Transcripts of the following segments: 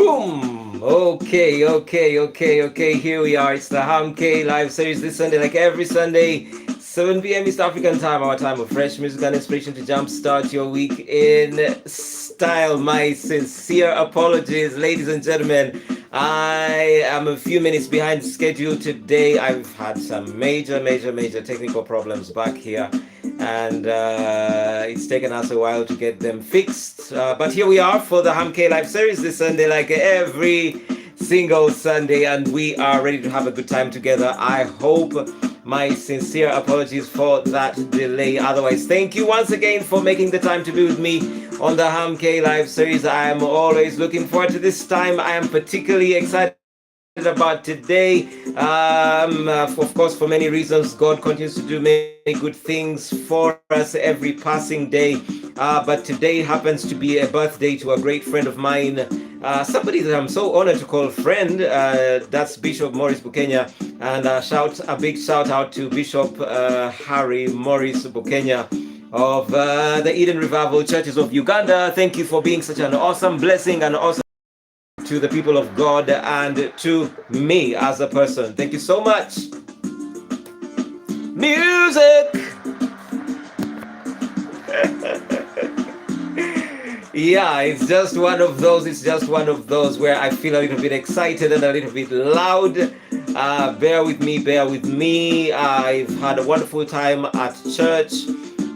Boom! Okay. Here we are. It's the HumKayLive series this Sunday, like every Sunday, 7 p.m. East African time, our time of fresh music and inspiration to jumpstart your week in style. My sincere apologies, ladies and gentlemen. I am a few minutes behind schedule today. I've had some major technical problems back here, and it's taken us a while to get them fixed. But here we are for the HumKayLive series this Sunday, like every single Sunday, and we are ready to have a good time together. I hope. My sincere apologies for that delay. Otherwise, thank you once again for making the time to be with me on the HumKayLive series. I am always looking forward to this time. I am particularly excited about today. Of course, for many reasons, God continues to do many good things for us every passing day. But today happens to be a birthday to a great friend of mine, somebody that I'm so honored to call friend. That's Bishop Morris Bukenya. And a big shout out to Bishop Harry Morris Bukenya of the Eden Revival Churches of Uganda. Thank you for being such an awesome blessing and awesome to the people of God and to me as a person. Thank you so much. Music! Yeah, it's just one of those where I feel a little bit excited and a little bit loud. Bear with me. I've had a wonderful time at church.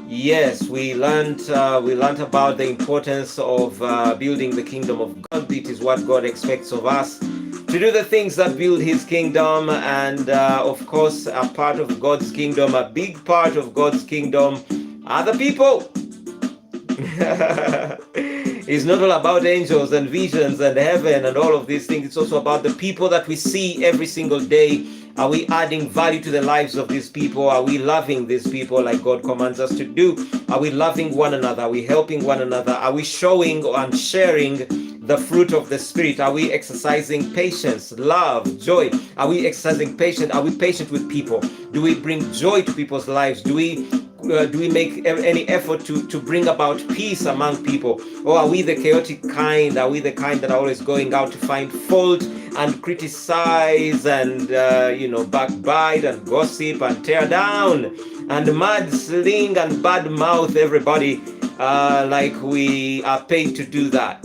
Yes, we learned about the importance of building the kingdom of God. It is what God expects of us, to do the things that build his kingdom. And of course, a part of God's kingdom, a big part of God's kingdom are the people. It's not all about angels and visions and heaven and all of these things. It's also about the people that we see every single day. Are we adding value to the lives of these people? Are we loving these people like God commands us to do? Are we loving one another? Are we helping one another? Are we showing and sharing the fruit of the Spirit? Are we exercising patience, love, joy? Are we exercising patience? Are we patient with people? Do we bring joy to people's lives? Do we make any effort to bring about peace among people? Or are we the chaotic kind? Are we the kind that are always going out to find fault and criticize and backbite and gossip and tear down and mudsling and badmouth everybody like we are paid to do that?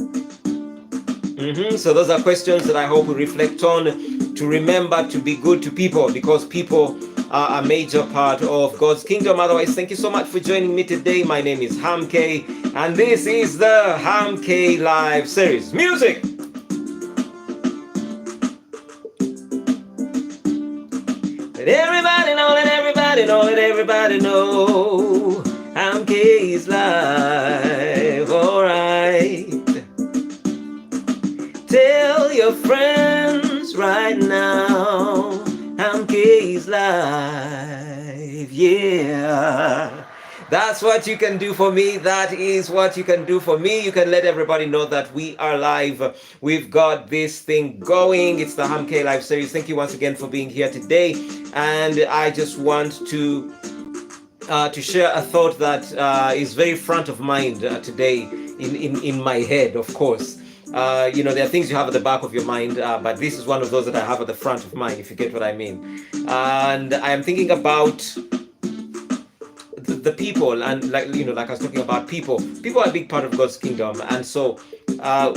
So those are questions that I hope we reflect on, to remember to be good to people, because people are a major part of God's kingdom. Otherwise, thank you so much for joining me today. My name is HumKay, and this is the HumKayLive series. Music! Let everybody know, HumKay's live, alright. Tell your friends right now, HumKay's live, yeah. That's what you can do for me. That is what you can do for me. You can let everybody know that we are live. We've got this thing going. It's the HumKayLive series. Thank you once again for being here today. And I just want to share a thought that is very front of mind today in my head, of course. There are things you have at the back of your mind, but this is one of those that I have at the front of mine, if you get what I mean. And I am thinking about the people, and like I was talking about people are a big part of God's kingdom, and so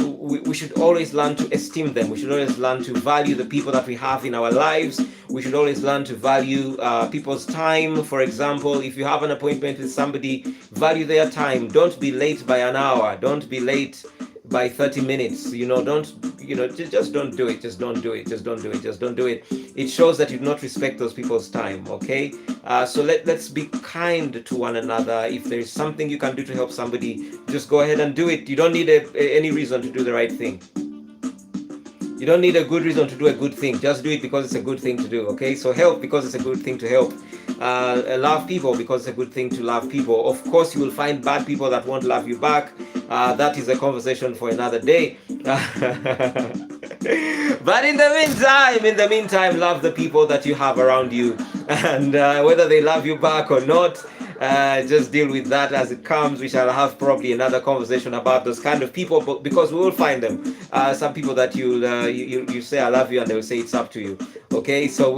we should always learn to esteem them. We should always learn to value the people that we have in our lives. We should always learn to value people's time. For example, if you have an appointment with somebody, value their time. Don't be late by an hour. Don't be late by 30 minutes. Just don't do it. Just don't do it. It shows that you do not respect those people's time. Okay, so let's be kind to one another. If there is something you can do to help somebody, just go ahead and do it. You don't need any reason to do the right thing. You don't need a good reason to do a good thing. Just do it because it's a good thing to do. Okay, so help because it's a good thing to help. Love people because it's a good thing to love people. Of course, you will find bad people that won't love you back. That is a conversation for another day. But in the meantime, love the people that you have around you. and whether they love you back or not, just deal with that as it comes. We shall have probably another conversation about those kind of people, but because we will find them. Some people that you say I love you and they will say it's up to you. Okay, so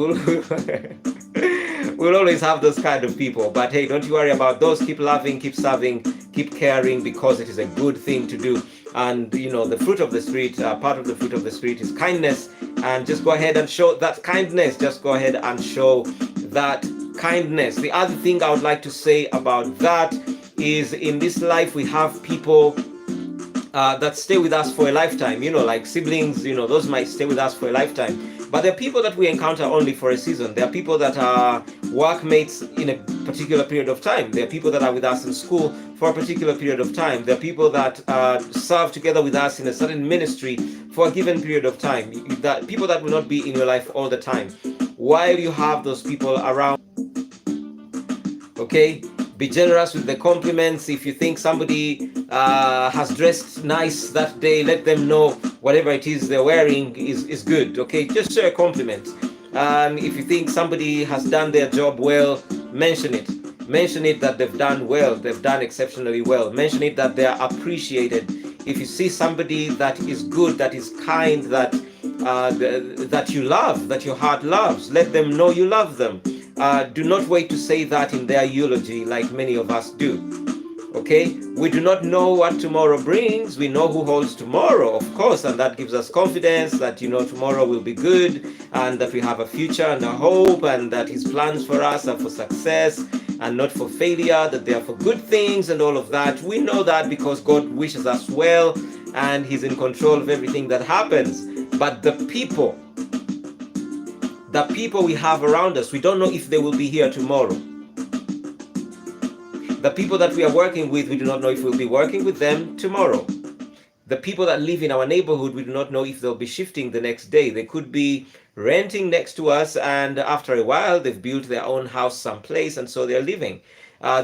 we'll always have those kind of people. But hey, don't you worry about those. Keep loving, keep serving, keep caring, because it is a good thing to do. And the fruit of the Spirit, part of the fruit of the Spirit is kindness. And just go ahead and show that kindness. Just go ahead and show that kindness. The other thing I would like to say about that is, in this life we have people that stay with us for a lifetime, like siblings, those might stay with us for a lifetime. But there are people that we encounter only for a season. There are people that are workmates in a particular period of time. There are people that are with us in school for a particular period of time. There are people that serve together with us in a certain ministry for a given period of time. That people that will not be in your life all the time. While you have those people around, okay, be generous with the compliments. If you think somebody has dressed nice that day, let them know whatever it is they're wearing is good. Okay, just share a compliment. If you think somebody has done their job well, mention it. Mention it that they've done well, they've done exceptionally well. Mention it that they are appreciated. If you see somebody that is good, that is kind, that that you love, that your heart loves, let them know you love them. Do not wait to say that in their eulogy like many of us do. Okay, we do not know what tomorrow brings. We know who holds tomorrow, of course, and that gives us confidence that tomorrow will be good, and that we have a future and a hope, and that his plans for us are for success and not for failure, that they are for good things and all of that. We know that because God wishes us well and he's in control of everything that happens. But the people we have around us, we don't know if they will be here tomorrow. The people that we are working with, we do not know if we'll be working with them tomorrow. The people that live in our neighborhood, we do not know if they'll be shifting the next day. They could be renting next to us, and after a while they've built their own house someplace, and so they're living.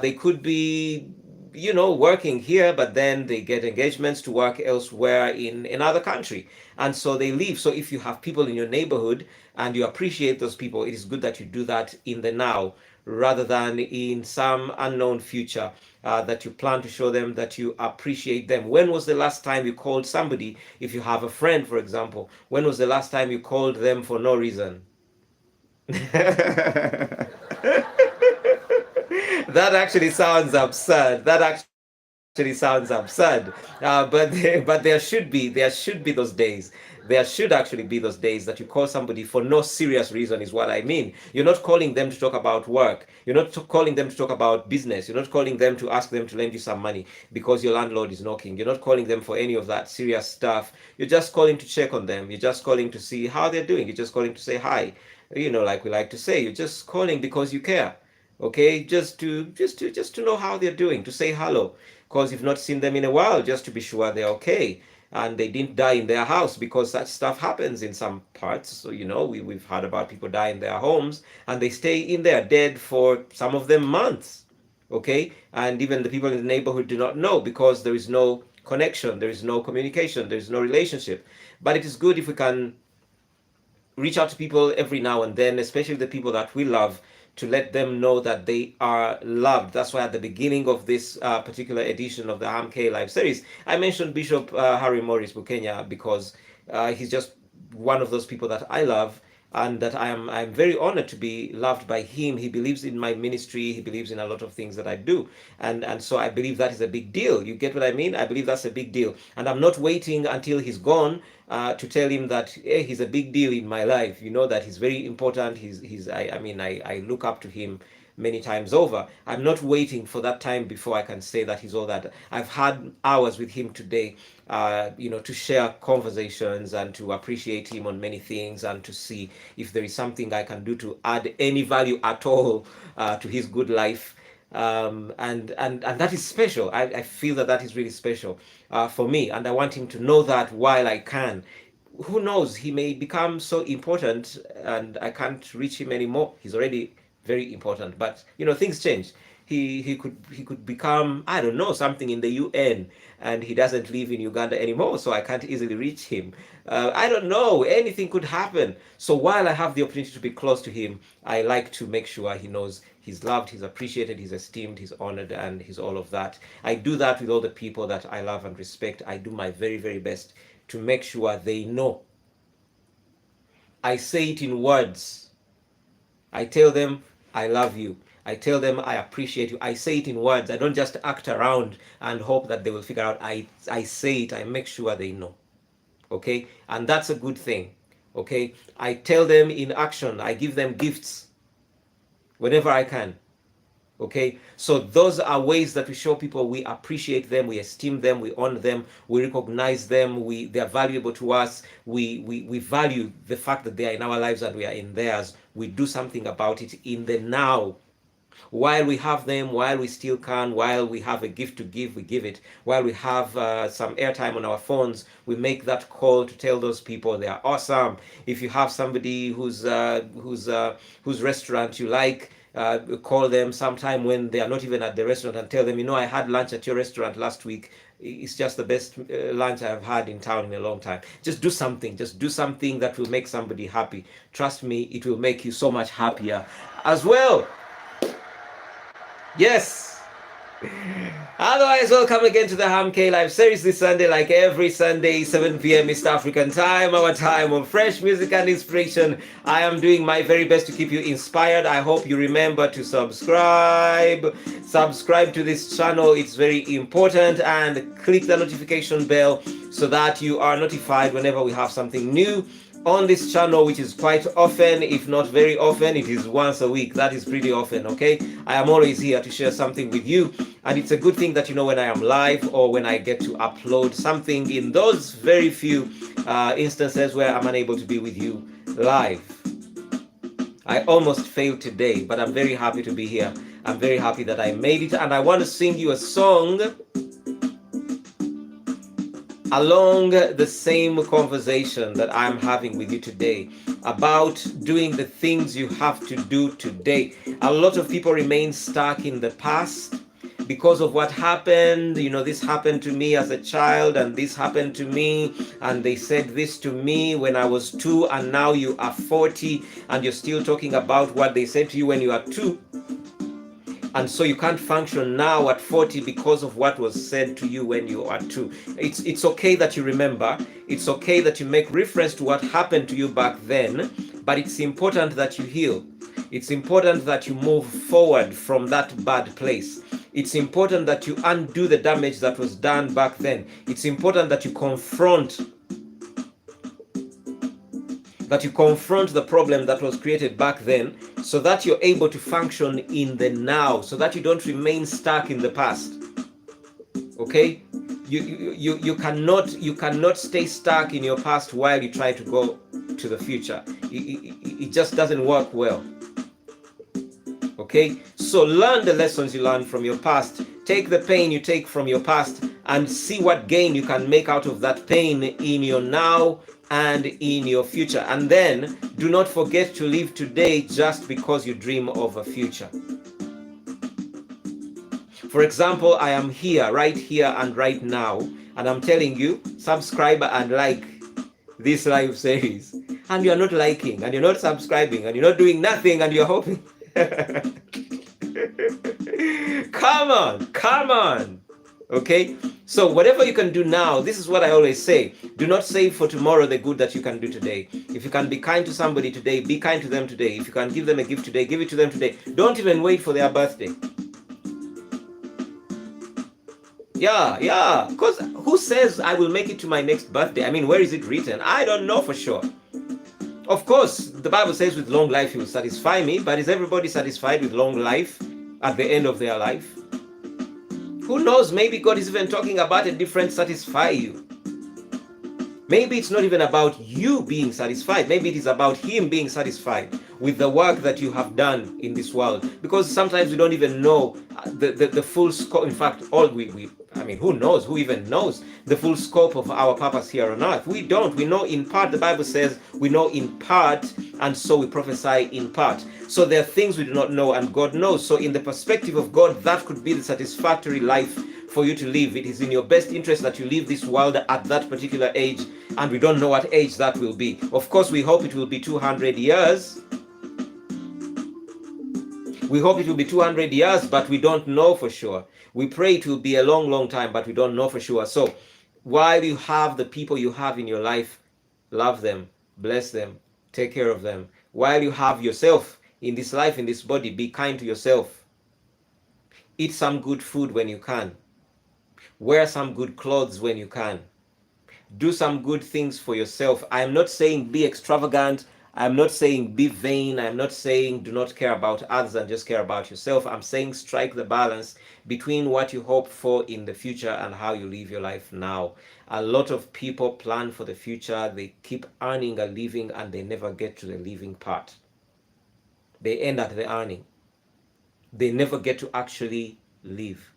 They could be working here, but then they get engagements to work elsewhere in another country, and so they leave. So if you have people in your neighborhood and you appreciate those people, it is good that you do that in the now rather than in some unknown future, that you plan to show them that you appreciate them. When was the last time you called somebody? If you have a friend, for example, when was the last time you called them for no reason? That actually sounds absurd. That actually sounds absurd. But there should be those days. There should actually be those days that you call somebody for no serious reason, is what I mean. You're not calling them to talk about work. You're not calling them to talk about business. You're not calling them to ask them to lend you some money because your landlord is knocking. You're not calling them for any of that serious stuff. You're just calling to check on them. You're just calling to see how they're doing. You're just calling to say hi. Like we like to say, you're just calling because you care. Okay, just to know how they're doing, to say hello, because you've not seen them in a while, just to be sure they're okay and they didn't die in their house, because such stuff happens in some parts. So we've heard about people die in their homes and they stay in there dead for some of them months. Okay, and even the people in the neighborhood do not know, because there is no connection, there is no communication, there is no relationship. But it is good if we can reach out to people every now and then, especially the people that we love, to let them know that they are loved. That's why at the beginning of this particular edition of the HumKayLive series, I mentioned Bishop Harry Morris Bukenya, because he's just one of those people that I love, and that I'm very honored to be loved by him. He believes in my ministry. He believes in a lot of things that I do, and so I believe that is a big deal. You get what I mean? I believe that's a big deal, and I'm not waiting until he's gone to tell him that he's a big deal in my life. That he's very important. I look up to him many times over. I'm not waiting for that time before I can say that he's all that. I've had hours with him today, to share conversations and to appreciate him on many things, and to see if there is something I can do to add any value at all to his good life. And that is special. I feel that is really special for me, and I want him to know that while I can. Who knows, he may become so important and I can't reach him anymore. He's already very important, but things change. he could become, I don't know, something in the UN, and he doesn't live in Uganda anymore, so I can't easily reach him. I don't know, anything could happen. So while I have the opportunity to be close to him, I like to make sure he knows he's loved, he's appreciated, he's esteemed, he's honored, and he's all of that. I do that with all the people that I love and respect. I do my very, very best to make sure they know. I say it in words. I tell them I love you. I tell them I appreciate you. I say it in words. I don't just act around and hope that they will figure out. I say it. I make sure they know. Okay? And that's a good thing. Okay? I tell them in action. I give them gifts whenever I can. Okay, so those are ways that we show people we appreciate them, we esteem them, we honor them, we recognize them, they are valuable to us, we value the fact that they are in our lives and we are in theirs. We do something about it in the now. While we have them, while we still can, while we have a gift to give, we give it. While we have some airtime on our phones, we make that call to tell those people they are awesome. If you have somebody whose restaurant you like, call them sometime when they are not even at the restaurant and tell them, you know, I had lunch at your restaurant last week. It's just the best lunch I've had in town in a long time. Just do something. Just do something that will make somebody happy. Trust me, it will make you so much happier as well. Yes. Otherwise, welcome again to the HumKayLive series this Sunday, like every Sunday, 7 p.m. East African time, our time of fresh music and inspiration. I am doing my very best to keep you inspired. I hope you remember to subscribe to this channel. It's very important, and click the notification bell so that you are notified whenever we have something new on this channel, which is quite often, if not very often. It is once a week. That is pretty often. Okay, I am always here to share something with you, and it's a good thing that you know when I am live or when I get to upload something in those very few instances where I'm unable to be with you live. I almost failed today, but I'm very happy to be here. I'm very happy that I made it, and I want to sing you a song along the same conversation that I'm having with you today about doing the things you have to do today. A lot of people remain stuck in the past because of what happened. You know, this happened to me as a child, and this happened to me, and they said this to me when I was 2, and now you are 40 and you're still talking about what they said to you when you are 2. And so you can't function now at 40 because of what was said to you when you are 2. It's okay that you remember. It's okay that you make reference to what happened to you back then, but it's important that you heal. It's important that you move forward from that bad place. It's important that you undo the damage that was done back then. It's important that you confront the problem that was created back then, so that you're able to function in the now, so that you don't remain stuck in the past. Okay? You cannot stay stuck in your past while you try to go to the future. It just doesn't work well. Okay? So learn the lessons you learned from your past. Take the pain you take from your past and see what gain you can make out of that pain in your now and in your future. And then do not forget to live today just because you dream of a future. For example, I am here and right now, and I'm telling you, subscribe and like this live series. And you're not liking, and you're not subscribing, and you're not doing nothing, and you're hoping. Come on. Okay, so whatever you can do now, this is what I always say: do not save for tomorrow the good that you can do today. If you can be kind to somebody today, be kind to them today. If you can give them a gift today, give it to them today. Don't even wait for their birthday. Yeah, because who says I will make it to my next birthday? I mean, where is it written? I don't know for sure. Of course, the Bible says with long life he will satisfy me, but is everybody satisfied with long life at the end of their life? Who knows? Maybe God is even talking about a different satisfy you. Maybe it's not even about you being satisfied. Maybe it is about him being satisfied with the work that you have done in this world. Because sometimes we don't even know the full scope. In fact, I mean, who knows? Who even knows the full scope of our purpose here on earth? We don't. We know in part. The Bible says we know in part, and so we prophesy in part. So there are things we do not know, and God knows. So in the perspective of God, that could be the satisfactory life for you to live. It is in your best interest that you leave this world at that particular age, and we don't know what age that will be. Of course, we hope it will be 200 years. We hope it will be 200 years, but we don't know for sure. We pray it will be a long, long time, but we don't know for sure. So while you have the people you have in your life, love them, bless them, take care of them. While you have yourself in this life, in this body, be kind to yourself. Eat some good food when you can. Wear some good clothes when you can. Do some good things for yourself. I am not saying be extravagant. I'm not saying be vain. I'm not saying do not care about others and just care about yourself. I'm saying strike the balance between what you hope for in the future and how you live your life now. A lot of people plan for the future. They keep earning a living and they never get to the living part. They end at the earning. They never get to actually live.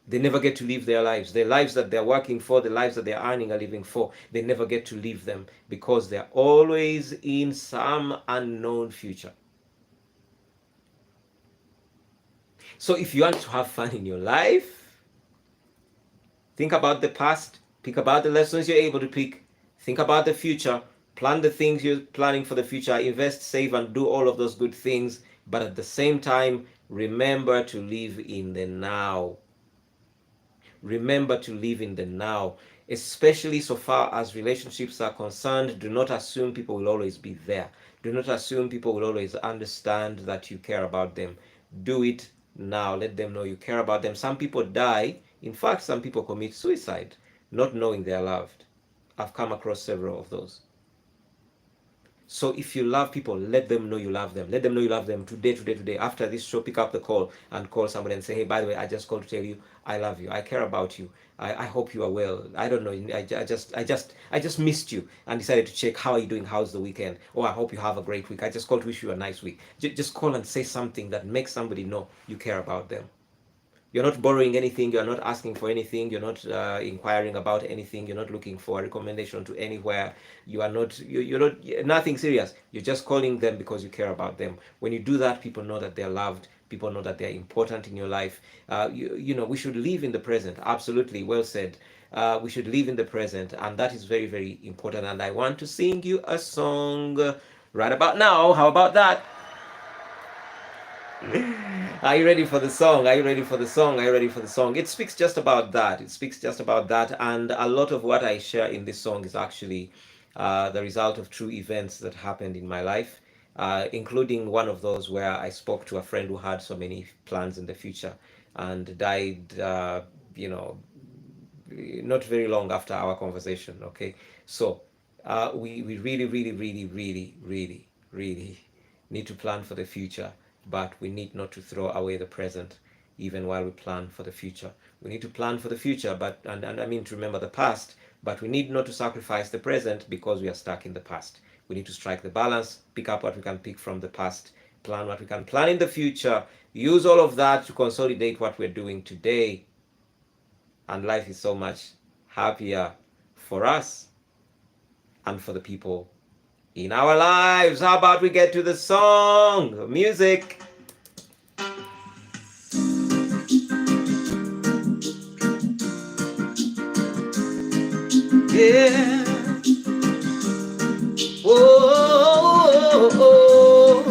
They never get to live their lives. The lives that they're working for, the lives that they're earning a living for, they never get to live them because they're always in some unknown future. So if you want to have fun in your life, think about the past, pick about the lessons you're able to pick, think about the future, plan the things you're planning for the future, invest, save, and do all of those good things. But at the same time, remember to live in the now. Remember to live in the now, especially so far as relationships are concerned. Do not assume people will always be there. Do not assume people will always understand that you care about them. Do it now. Let them know you care about them. Some people die. In fact, some people commit suicide, not knowing they are loved. I've come across several of those. So if you love people, let them know you love them. Let them know you love them today. After this show, pick up the call and call somebody and say, hey, by the way, I just called to tell you I love you. I care about you. I hope you are well. I don't know. I just missed you and decided to check how are you doing? How's the weekend? Oh, I hope you have a great week. I just called to wish you a nice week. Just call and say something that makes somebody know you care about them. You're not borrowing anything. You're not asking for anything. You're not inquiring about anything. You're not looking for a recommendation to anywhere. You are not. You're not nothing serious. You're just calling them because you care about them. When you do that, people know that they're loved. People know that they're important in your life. You know, we should live in the present. Absolutely, well said. We should live in the present, and that is very, very important. And I want to sing you a song right about now. How about that? Are you ready for the song? Are you ready for the song? Are you ready for the song? It speaks just about that. It speaks just about that. And a lot of what I share in this song is actually the result of true events that happened in my life, including one of those where I spoke to a friend who had so many plans in the future and died, not very long after our conversation. Okay. So we really, really, really, really, really, really need to plan for the future. But we need not to throw away the present, even while we plan for the future. We need to plan for the future, and I mean to remember the past, but we need not to sacrifice the present because we are stuck in the past. We need to strike the balance, pick up what we can pick from the past, plan what we can plan in the future, use all of that to consolidate what we're doing today. And life is so much happier for us and for the people in our lives. How about we get to the song? Music. Yeah. Whoa, whoa,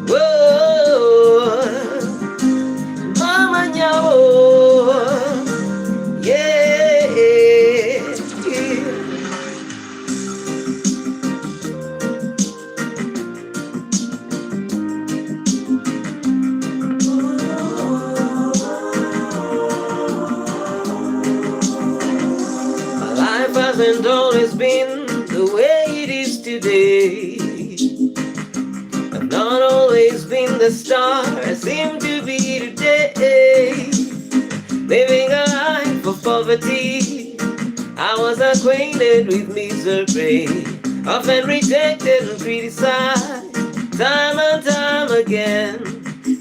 whoa. Mama nyao. Yeah, yeah. Hasn't always been the way it is today. I've not always been the star I seem to be today. Living a life of poverty, I was acquainted with misery, often rejected and criticized, time and time again.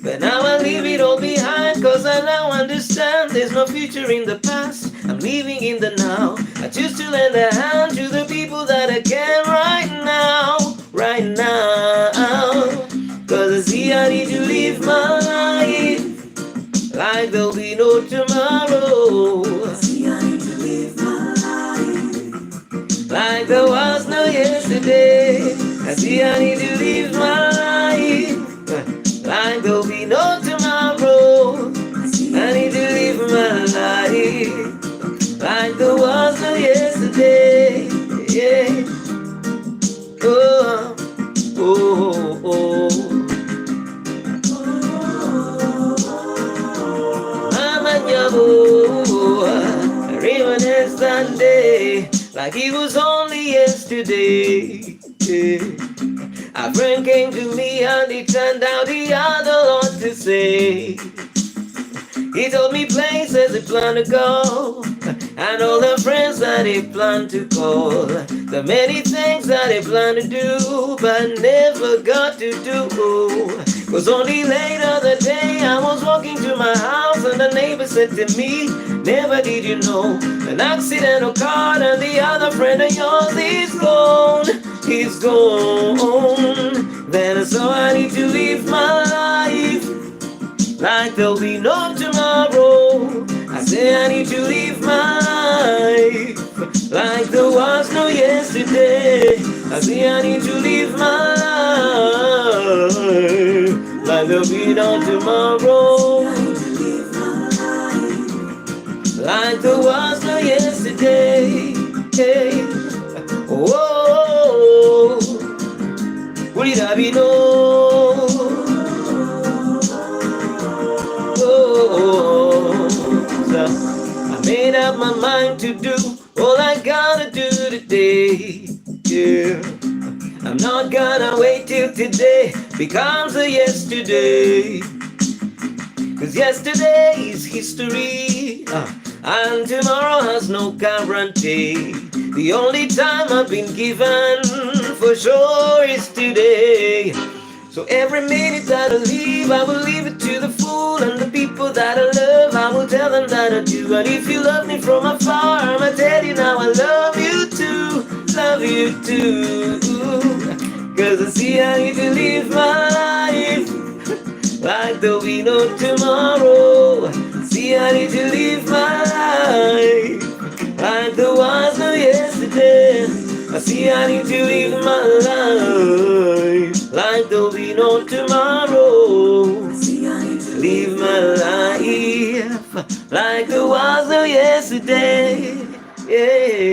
But now I leave it all behind, cause I now understand there's no future in the past. I'm living in the now. I choose to lend a hand to the people that I can right now. Right now. Cause I see I need to live my life like there'll be no tomorrow. I see I need to live my life like there was no yesterday. I see I need to live my life like there'll be no tomorrow. I need to live my life like there was no yesterday. Yeah. Oh, oh, oh. Mama Nyabo, reminisce that day like it was only yesterday. Yeah. A friend came to me and it turned out he had a lot to say. He told me places he planned to go and all the friends that he planned to call. The many things that he planned to do but never got to do. Cause only later the day I was walking to my house and the neighbor said to me, never did you know an accident occurred and the other friend of yours is gone. He's gone. Then so I need to live my life like there'll be no tomorrow. I say I need to live my life like there was no yesterday. I say I need to live my life like there'll be no tomorrow. Like there was no yesterday. Hey. Oh, would it have been no? I made up my mind to do all I gotta do today. Yeah, I'm not gonna wait till today becomes a yesterday. Cause yesterday is history, and tomorrow has no guarantee. The only time I've been given for sure is today. So every minute that I leave, I will leave it to the full. And the people that I love, I will tell them that I do. And if you love me from afar, I'ma tell you now I love you too. Love you too. Cause I see I need to live my life like there'll be no tomorrow. See I need to live my life like there was no yesterday. I see I need to live my life like there'll be no tomorrow. Live my life like there was no yesterday. Yeah.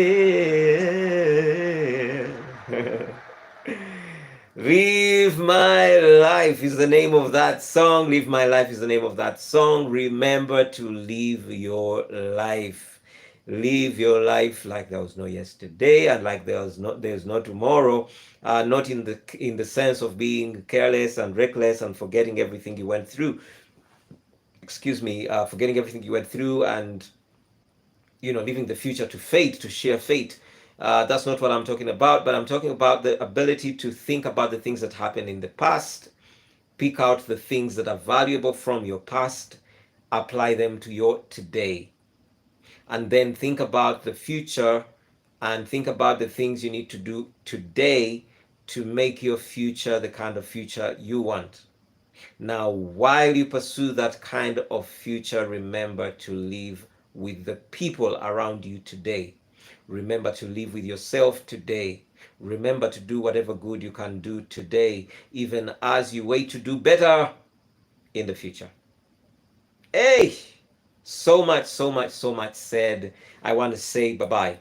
Live My Life is the name of that song. Live My Life is the name of that song. Remember to live your life. Live your life like there was no yesterday and like there's no tomorrow. Not in the sense of being careless and reckless and forgetting everything you went through. Forgetting everything you went through and leaving the future to fate, to share fate. That's not what I'm talking about, but I'm talking about the ability to think about the things that happened in the past, pick out the things that are valuable from your past, apply them to your today, and then think about the future and think about the things you need to do today to make your future the kind of future you want. Now, while you pursue that kind of future, remember to live with the people around you today. Remember to live with yourself today. Remember to do whatever good you can do today, even as you wait to do better in the future. Hey, so much said. I want to say bye-bye.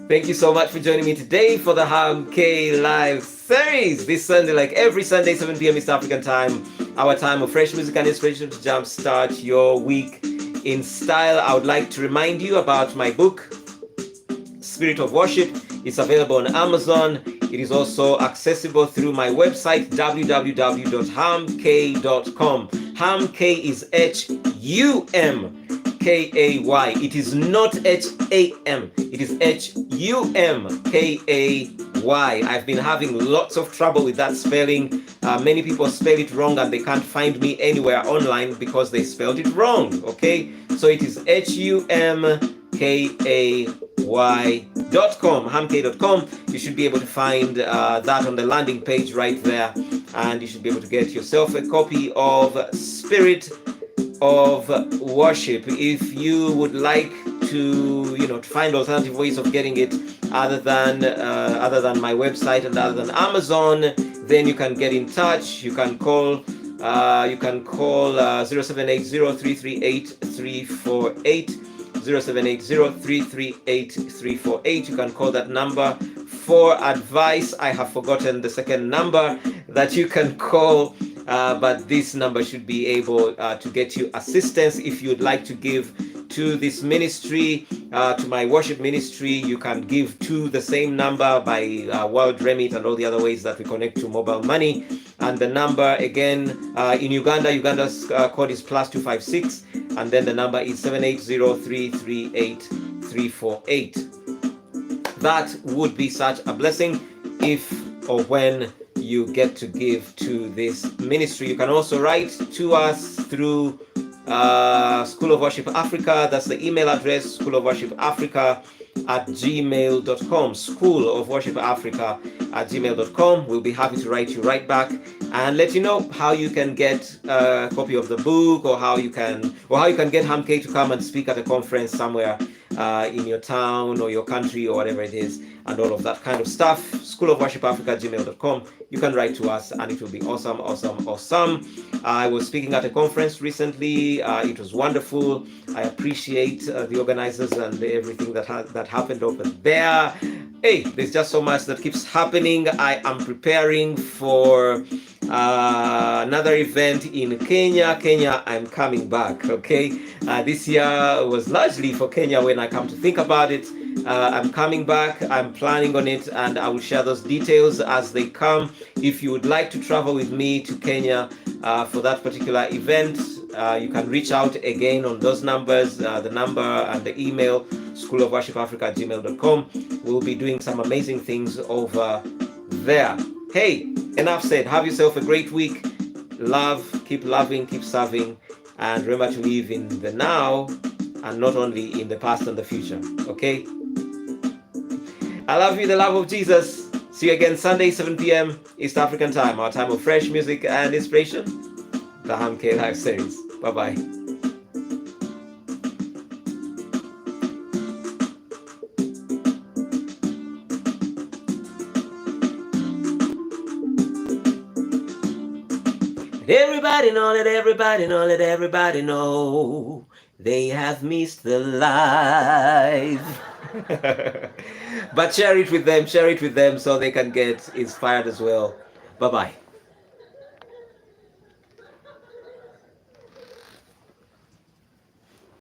Thank you so much for joining me today for the HumKayLive series. This Sunday, like every Sunday, 7 p.m. East African time, our time of fresh music and inspiration to jumpstart your week in style. I would like to remind you about my book, Spirit of Worship. It's available on Amazon. It is also accessible through my website, www.humkay.com. HumKay is HumKay. It is not HAM. It is HumKay. Y. I've been having lots of trouble with that spelling. Many people spell it wrong and they can't find me anywhere online because they spelled it wrong. Okay, so it is HumKay.com, humkay.com. You should be able to find that on the landing page right there, and you should be able to get yourself a copy of Spirit of Worship. If you would like to, to find alternative ways of getting it other than my website and other than Amazon, then you can get in touch. You can call 0780-338-348, 0780-338-348. You can call that number for advice. I have forgotten the second number that you can call, but this number should be able to get you assistance. If you'd like to give to this ministry, to my worship ministry, you can give to the same number by World Remit and all the other ways that we connect to mobile money. And the number again, in Uganda's code is +256, and then the number is 780-338-348. That would be such a blessing if or when you get to give to this ministry. You can also write to us through School of Worship Africa. That's the email address, schoolofworshipafrica@gmail.com, School of Worship Africa @gmail.com. We'll be happy to write you right back and let you know how you can get a copy of the book, or how you can get HumKay to come and speak at a conference somewhere in your town or your country or whatever it is, and all of that kind of stuff. School of Worship Africa @gmail.com. You can write to us and it will be awesome. I was speaking at a conference recently. It was wonderful. I appreciate the organizers and everything that happened over there. Hey, there's just so much that keeps happening. I am preparing for another event in Kenya. I'm coming back. Okay, this year was largely for Kenya when I come to think about it. I'm coming back. I'm planning on it, and I will share those details as they come. If you would like to travel with me to Kenya for that particular event, you can reach out again on those numbers, the number and the email, schoolofworshipafrica@gmail.com. We'll be doing some amazing things over there. Hey, enough said. Have yourself a great week. Love, keep loving, keep serving, and remember to live in the now and not only in the past and the future. Okay? I love you, the love of Jesus. See you again Sunday, 7 p.m. East African time, our time of fresh music and inspiration. The HumKayLive series. Bye-bye. Everybody know, let everybody know, let everybody know they have missed the live. But share it with them so they can get inspired as well. Bye-bye.